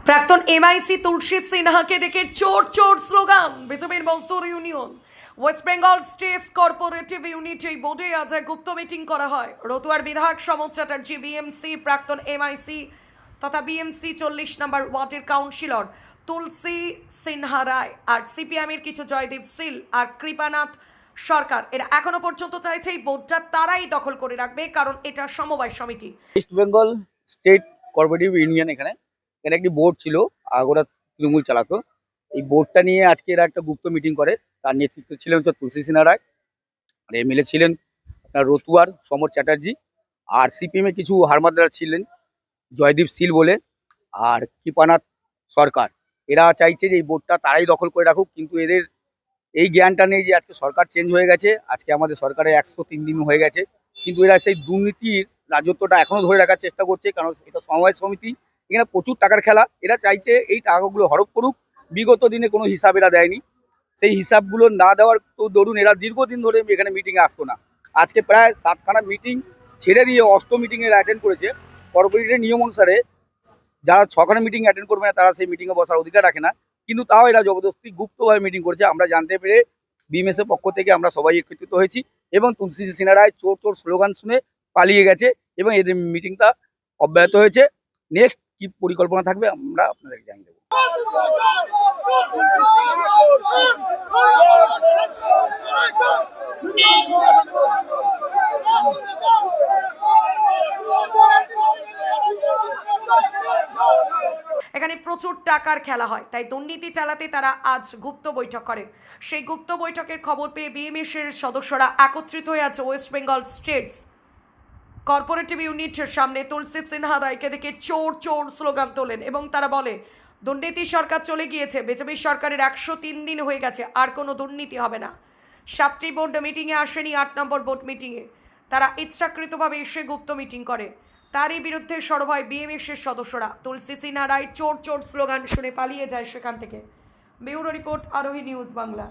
প্রাক্তন এমআইসি তুলসী সিনহাকে দেখে চোর চোর স্লোগান বিজেপির মজদুর union West Bengal state cooperative unit এই বোর্ডে আজ এক গুপ্ত মিটিং করা হয়। রতুয়ার বিধায়ক সমর চ্যাটার্জি, বিএমসি প্রাক্তন এমআইসি তথা বিএমসি 40 নম্বর ওয়ার্ডের কাউন্সিলর তুলসী সিনহা রায় আর সিপিএমের কিছু জয়দেব সিল আর কৃপানাথ সরকার এরা এখনো পর্যন্ত চাইছে এই বোর্ডটা তারাই দখল করে রাখবে, কারণ এটা সমবায় সমিতি। West Bengal state cooperative union এখানে একটি বোর্ড ছিল, ওরা তৃণমূল চালাতো। এই বোর্ডটা নিয়ে আজকে এরা একটা গুপ্ত মিটিং করে। তার নেতৃত্বে ছিলেন হচ্ছে তুলসী সিনহা রায়, আর এমএলএ ছিলেন আপনার রতুয়ার সমর চ্যাটার্জি, আর সিপিএম এর কিছু হারমাদরা ছিলেন জয়দীপ সিল বলে, আর কৃপানাথ সরকার। এরা চাইছে যে এই বোর্ডটা তারাই দখল করে রাখুক, কিন্তু এদের এই জ্ঞানটা নেই যে আজকে সরকার চেঞ্জ হয়ে গেছে, আজকে আমাদের সরকারে 103 দিন হয়ে গেছে, কিন্তু এরা সেই দুর্নীতির রাজত্বটা এখনো ধরে রাখার চেষ্টা করছে। কারণ এটা সমবায় সমিতি, এখানে প্রচুর টাকার খেলা। এরা চাইছে এই টাকাগুলো হরপ করুক। বিগত দিনে কোনো হিসাব এরা দেয়নি, সেই হিসাবগুলো না দেওয়ার তো দরুন এরা দীর্ঘদিন ধরে এখানে মিটিংয়ে আসতো না। আজকে প্রায় 7খানা মিটিং ছেড়ে দিয়ে 8ম মিটিংয়ে অ্যাটেন্ড করেছে। কর্পোরেটের নিয়ম অনুসারে যারা 6খানা মিটিং অ্যাটেন্ড করবে না তারা সেই মিটিংয়ে বসার অধিকার রাখে না, কিন্তু তাও এরা জবরদস্তি গুপ্তভাবে মিটিং করছে। আমরা জানতে পেরে বিএমএস এর পক্ষ থেকে আমরা সবাই একত্রিত হয়েছি এবং তুলসী সিনহা রায় চোর চোর স্লোগান শুনে পালিয়ে গেছে এবং এদের মিটিংটা অব্যাহত হয়েছে। নেক্সট কি পরিকল্পনা থাকবে আমরা আপনাদেরকে জানিয়ে দেবো। এখানে প্রচুর টাকার খেলা হয়, তাই দুর্নীতি চালাতে তারা আজ গুপ্ত বৈঠক করে। সেই গুপ্ত বৈঠকের খবর পেয়ে বিএমএস এর সদস্যরা একত্রিত হয়ে আছে ওয়েস্ট বেঙ্গল স্টেটস কর্পোরেটিভ ইউনিটের সামনে। তুলসী সিনহা রায়কে দেখে চোর চোর স্লোগান তোলেন এবং তারা বলে দুর্নীতি সরকার চলে গিয়েছে, বিজেপি সরকারের 103 দিন হয়ে গেছে, আর কোনো দুর্নীতি হবে না। 7টি বোর্ড মিটিংয়ে আসেনি, 8 নম্বর বোর্ড মিটিংয়ে তারা ইচ্ছাকৃতভাবে এসে গুপ্ত মিটিং করে। তারই বিরুদ্ধে সরব হয় বিএমএসের সদস্যরা। তুলসী সিনহা রায় চোর চোর স্লোগান শুনে পালিয়ে যায় সেখান থেকে। ব্যুরো রিপোর্ট, আরোহী নিউজ বাংলা।